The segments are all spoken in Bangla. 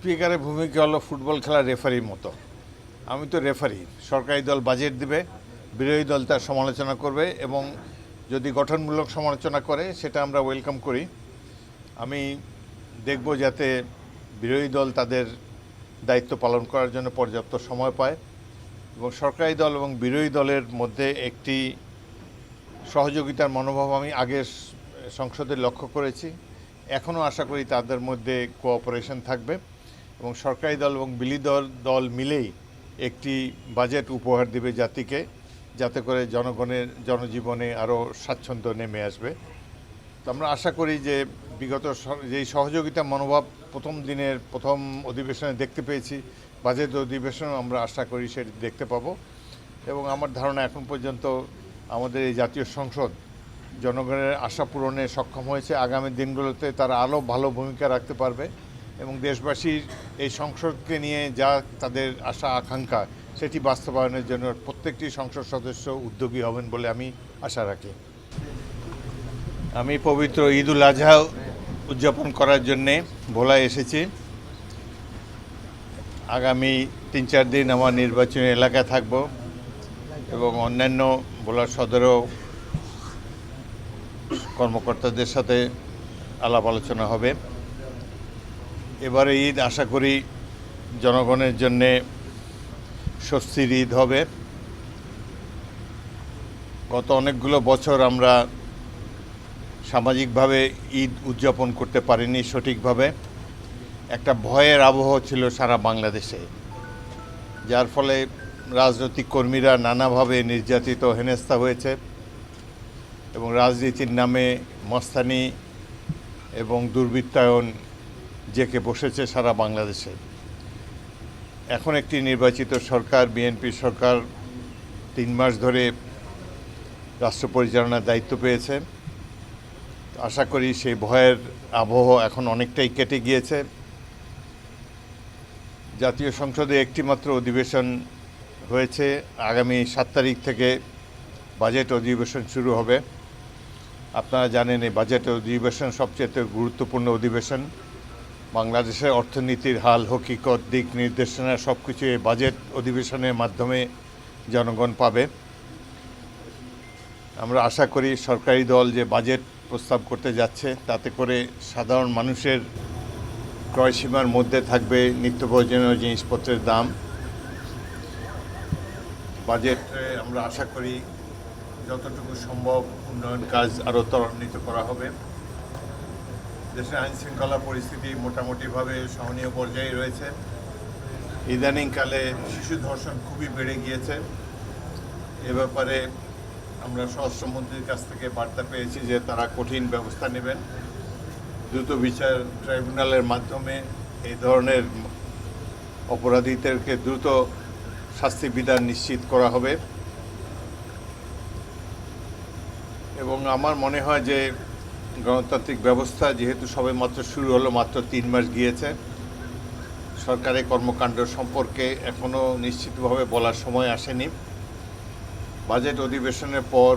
স্পিকারের ভূমিকা হলো ফুটবল খেলার রেফারির মতো। আমি তো রেফারি। সরকারি দল বাজেট দেবে, বিরোধী দল তার সমালোচনা করবে এবং যদি গঠনমূলক সমালোচনা করে সেটা আমরা ওয়েলকাম করি। আমি দেখব যাতে বিরোধী দল তাদের দায়িত্ব পালন করার জন্য পর্যাপ্ত সময় পায় এবং সরকারি দল এবং বিরোধী দলের মধ্যে একটি সহযোগিতার মনোভাব আমি আগের সংসদে লক্ষ্য করেছি। এখনও আশা করি তাদের মধ্যে কোঅপারেশন থাকবে এবং সরকারি দল এবং বিরোধী দল মিলেই একটি বাজেট উপহার দেবে জাতিকে, যাতে করে জনগণের জনজীবনে আরও স্বাচ্ছন্দ্য নেমে আসবে। তো আমরা আশা করি যে বিগত যেই সহযোগিতা মনোভাব প্রথম দিনের প্রথম অধিবেশনে দেখতে পেয়েছি, বাজেট অধিবেশনেও আমরা আশা করি সেটি দেখতে পাবো এবং আমার ধারণা এখন পর্যন্ত আমাদের এই জাতীয় সংসদ জনগণের আশা পূরণে সক্ষম হয়েছে। আগামী দিনগুলোতে তারা আরও ভালো ভূমিকা রাখতে পারবে এবং দেশবাসীর এই সংসদকে নিয়ে যা তাদের আশা আকাঙ্ক্ষা সেটি বাস্তবায়নের জন্য প্রত্যেকটি সংসদ সদস্য উদ্যোগী হবেন বলে আমি আশা রাখি। আমি পবিত্র ঈদ উল আজহা উদযাপন করার জন্যে ভোলায় এসেছি। আগামী 3-4 দিন আমার নির্বাচনী এলাকায় থাকব এবং অন্যান্য ভোলার সদরেও কর্মকর্তাদের সাথে আলাপ আলোচনা হবে। এবারে ঈদ আশা করি জনগণের জন্যে স্বস্তির ঈদ হবে। গত অনেকগুলো বছর আমরা সামাজিকভাবে ঈদ উদযাপন করতে পারিনি সঠিকভাবে। একটা ভয়ের আবহ ছিল সারা বাংলাদেশে, যার ফলে রাজনৈতিক কর্মীরা নানাভাবে নির্যাতিত হেনস্থা হয়েছে এবং রাজনীতির নামে মস্তানি এবং দুর্বৃত্তায়ন জেঁকে বসেছে সারা বাংলাদেশে। এখন একটি নির্বাচিত সরকার, বিএনপি সরকার 3 মাস ধরে রাষ্ট্র পরিচালনার দায়িত্ব পেয়েছে। আশা করি সেই ভয়ের আবহ এখন অনেকটাই কেটে গিয়েছে। জাতীয় সংসদে একটিমাত্র অধিবেশন হয়েছে। আগামী 7 তারিখ থেকে বাজেট অধিবেশন শুরু হবে। আপনারা জানেন এই বাজেট অধিবেশন সবচেয়ে গুরুত্বপূর্ণ অধিবেশন। বাংলাদেশের অর্থনীতির হাল হকিকত, দিক নির্দেশনা সব কিছু এই বাজেট অধিবেশনের মাধ্যমে জনগণ পাবে। আমরা আশা করি সরকারি দল যে বাজেট প্রস্তাব করতে যাচ্ছে তাতে করে সাধারণ মানুষের ক্রয়সীমার মধ্যে থাকবে নিত্য প্রয়োজনীয় জিনিসপত্রের দাম। বাজেটে আমরা আশা করি যতটুকু সম্ভব উন্নয়ন কাজ আরও ত্বরান্বিত করা হবে। দেশের আইনশৃঙ্খলা পরিস্থিতি মোটামুটিভাবে সহনীয় পর্যায়ে রয়েছে। ইদানিংকালে শিশু ধর্ষণ খুবই বেড়ে গিয়েছে। এ ব্যাপারে আমরা স্বরাষ্ট্রমন্ত্রীর কাছ থেকে বার্তা পেয়েছি যে তারা কঠিন ব্যবস্থা নেবেন। দ্রুত বিচার ট্রাইব্যুনালের মাধ্যমে এই ধরনের অপরাধীদেরকে দ্রুত শাস্তি বিধান নিশ্চিত করা হবে এবং আমার মনে হয় যে গণতান্ত্রিক ব্যবস্থা যেহেতু সবে মাত্র শুরু হলো, মাত্র 3 মাস গিয়েছে, সরকারের কর্মকাণ্ড সম্পর্কে এখনও নিশ্চিতভাবে বলার সময় আসেনি। বাজেট অধিবেশনের পর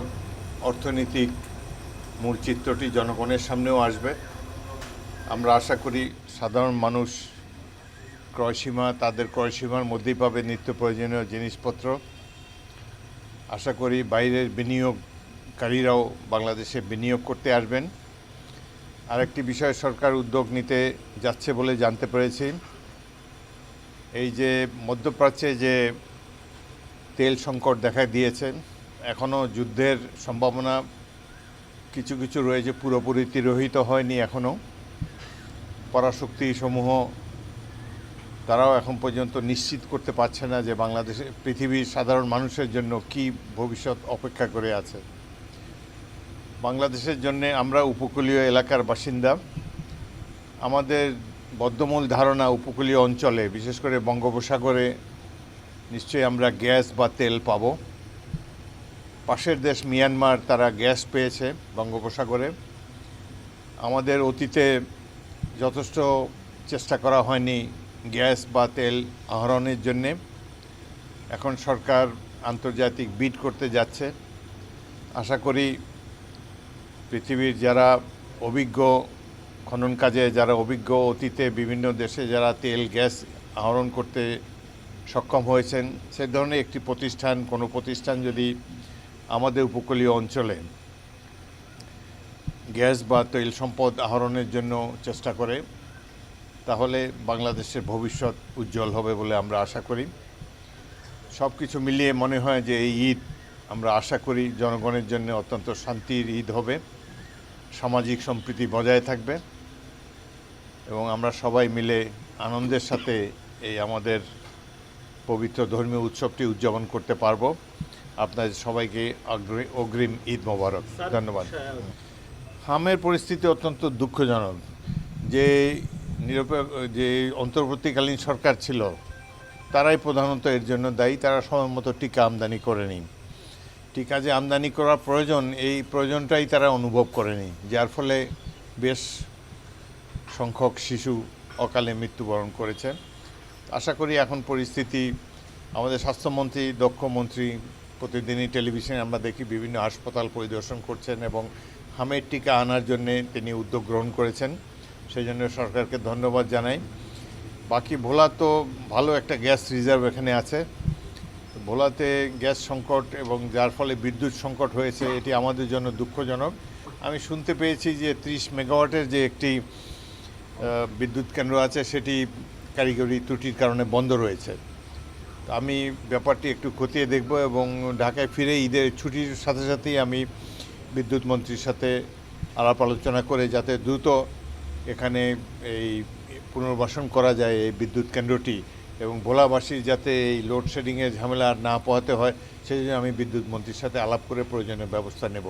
অর্থনৈতিক মূল চিত্রটি জনগণের সামনেও আসবে। আমরা আশা করি সাধারণ মানুষ তাদের ক্রয়সীমার মধ্যেই পাবে নিত্য প্রয়োজনীয় জিনিসপত্র। আশা করি বাইরের বিনিয়োগকারীরাও বাংলাদেশে বিনিয়োগ করতে আসবেন। আরেকটি বিষয় সরকার উদ্যোগ নিতে যাচ্ছে বলে জানতে পেরেছি। এই যে মধ্যপ্রাচ্যে যে তেল সংকট দেখা দিয়েছে, এখনও যুদ্ধের সম্ভাবনা কিছু কিছু রয়েছে, পুরোপুরি তিরোহিত হয়নি এখনও। পরাশক্তিসমূহ তারাও এখন পর্যন্ত নিশ্চিত করতে পারছে না যে বাংলাদেশে পৃথিবীর সাধারণ মানুষের জন্য কি ভবিষ্যৎ অপেক্ষা করে আছে। বাংলাদেশের জন্য আমরা উপকূলীয় এলাকার বাসিন্দা। আমাদের বদ্ধমূল ধারণা উপকূলীয় অঞ্চলে, বিশেষ করে বঙ্গোপসাগরে নিশ্চয়ই আমরা গ্যাস বা তেল পাব। পাশের দেশ মিয়ানমার, তারা গ্যাস পেয়েছে বঙ্গোপসাগরে। আমাদের অতীতে যথেষ্ট চেষ্টা করা হয়নি গ্যাস বা তেল আহরণের জন্যে। এখন সরকার আন্তর্জাতিক বিড করতে যাচ্ছে। আশা করি পৃথিবীর যারা অভিজ্ঞ খনন কাজে যারা অভিজ্ঞ, অতীতে বিভিন্ন দেশে যারা তেল গ্যাস আহরণ করতে সক্ষম হয়েছেন, সে ধরনের একটি প্রতিষ্ঠান, কোনো প্রতিষ্ঠান যদি আমাদের উপকূলীয় অঞ্চলে গ্যাস বা তৈল সম্পদ আহরণের জন্য চেষ্টা করে, তাহলে বাংলাদেশের ভবিষ্যৎ উজ্জ্বল হবে বলে আমরা আশা করি। সব কিছু মিলিয়ে মনে হয় যে এই ঈদ আমরা আশা করি জনগণের জন্য অত্যন্ত শান্তির ঈদ হবে, সামাজিক সম্প্রীতি বজায় থাকবে এবং আমরা সবাই মিলে আনন্দের সাথে এই আমাদের পবিত্র ধর্মীয় উৎসবটি উদযাপন করতে পারবো। আপনাদের সবাইকে অগ্রিম ঈদ মোবারক। ধন্যবাদ। হামের পরিস্থিতি অত্যন্ত দুঃখজনক। যে যে অন্তর্বর্তীকালীন সরকার ছিল তারাই প্রধানত এর জন্য দায়ী। তারা সময় মতো টিকা আমদানি করেনি। টিকা যে আমদানি করা প্রয়োজন, এই প্রয়োজনটাই তারা অনুভব করেনি, যার ফলে বেশ সংখ্যক শিশু অকালে মৃত্যুবরণ করেছে। আশা করি এখন পরিস্থিতি, আমাদের স্বাস্থ্যমন্ত্রী, দক্ষ মন্ত্রী প্রতিদিনই টেলিভিশনে আমরা দেখি বিভিন্ন হাসপাতাল পরিদর্শন করছেন এবং হামের টিকা আনার জন্যে তিনি উদ্যোগ গ্রহণ করেছেন, সেই জন্য সরকারকে ধন্যবাদ জানাই। বাকি ভোলা তো ভালো একটা গ্যাস রিজার্ভ এখানে আছে। ভোলাতে গ্যাস সংকট এবং যার ফলে বিদ্যুৎ সংকট হয়েছে, এটি আমাদের জন্য দুঃখজনক। আমি শুনতে পেয়েছি যে 30 মেগাওয়াটের যে একটি বিদ্যুৎ কেন্দ্র আছে সেটি কারিগরি ত্রুটির কারণে বন্ধ রয়েছে। আমি ব্যাপারটি একটু খতিয়ে দেখব এবং ঢাকায় ফিরে ঈদের ছুটির সাথে সাথেই আমি বিদ্যুৎ মন্ত্রীর সাথে আলাপ আলোচনা করে যাতে দ্রুত এখানে এই পুনর্বাসন করা যায় এই বিদ্যুৎ কেন্দ্রটি, এবং ভোলাবাসীর যাতে এই লোডশেডিংয়ের ঝামেলা আর না পোহাতে হয়, সেই জন্য আমি বিদ্যুৎ মন্ত্রীর সাথে আলাপ করে প্রয়োজনীয় ব্যবস্থা নেব।